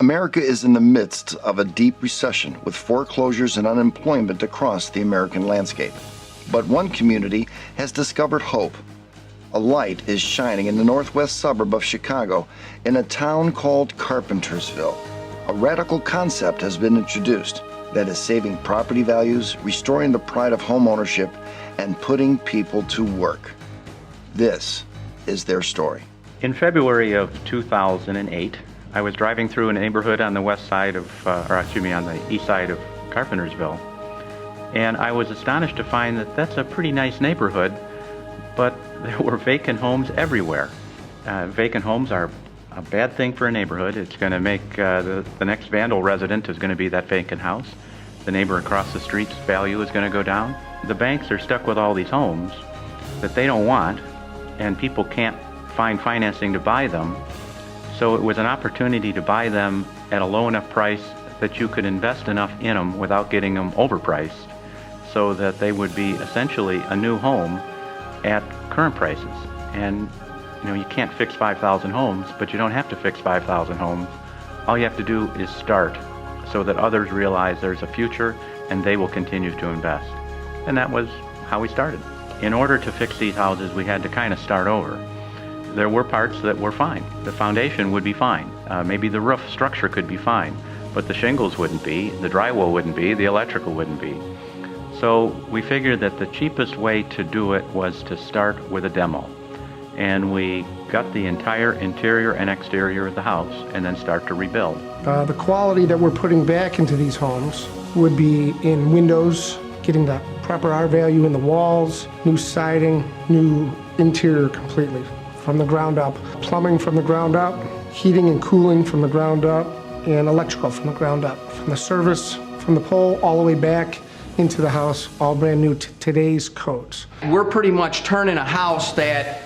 America is in the midst of a deep recession with foreclosures and unemployment across the American landscape. But one community has discovered hope. A light is shining in the northwest suburb of Chicago in a town called Carpentersville. A radical concept has been introduced that is saving property values, restoring the pride of homeownership, and putting people to work. This is their story. In February of 2008, I was driving through a neighborhood on the west side of, on the east side of Carpentersville, and I was astonished to find that that's a pretty nice neighborhood, but there were vacant homes everywhere. Vacant homes are a bad thing for a neighborhood. It's going to make the next vandal resident is going to be that vacant house. The neighbor across the street's value is going to go down. The banks are stuck with all these homes that they don't want, and people can't find financing to buy them. So it was an opportunity to buy them at a low enough price that you could invest enough in them without getting them overpriced, so that they would be essentially a new home at current prices. And you can't fix 5,000 homes, but you don't have to fix 5,000 homes. All you have to do is start so that others realize there's a future and they will continue to invest. And that was how we started. In order to fix these houses, we had to kind of start over. There were parts that were fine. The foundation would be fine. Maybe the roof structure could be fine, but the shingles wouldn't be, the drywall wouldn't be, the electrical wouldn't be. So we figured that the cheapest way to do it was to start with a demo. And we got the entire interior and exterior of the house and then start to rebuild. The quality that we're putting back into these homes would be in windows, getting the proper R value in the walls, new siding, new interior completely from the ground up, plumbing from the ground up, heating and cooling from the ground up, and electrical from the ground up. From the service, from the pole, all the way back into the house, all brand new to today's codes. We're pretty much turning a house that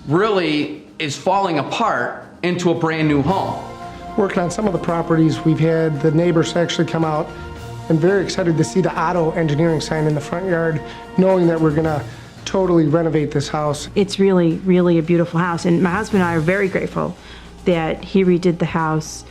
really is falling apart into a brand new home. Working on some of the properties, we've had the neighbors actually come out and very excited to see the OTTO engineering sign in the front yard, knowing that we're gonna totally renovate this house. It's really, really a beautiful house, and my husband and I are very grateful that he redid the house.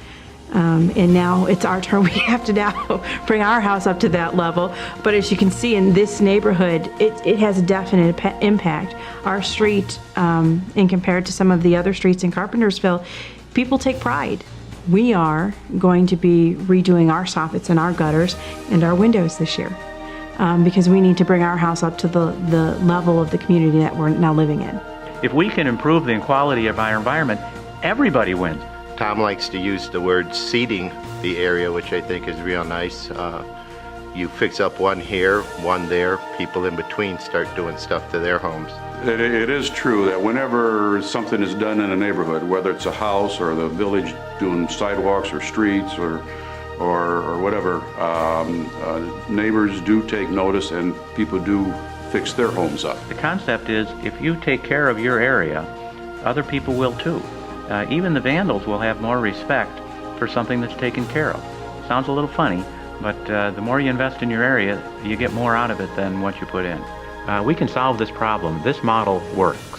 And now it's our turn. We have to now bring our house up to that level. But as you can see in this neighborhood, it has a definite impact. Our street, in compared to some of the other streets in Carpentersville, people take pride. We are going to be redoing our soffits and our gutters and our windows this year because we need to bring our house up to the level of the community that we're now living in. If we can improve the quality of our environment, everybody wins. Tom likes to use the word seeding the area, which I think is real nice. You fix up one here, one there, people in between start doing stuff to their homes. It is true that whenever something is done in a neighborhood, whether it's a house or the village doing sidewalks or streets or whatever, neighbors do take notice and people do fix their homes up. The concept is if you take care of your area, other people will too. Even the vandals will have more respect for something that's taken care of. Sounds a little funny, but the more you invest in your area, you get more out of it than what you put in. We can solve this problem. This model works.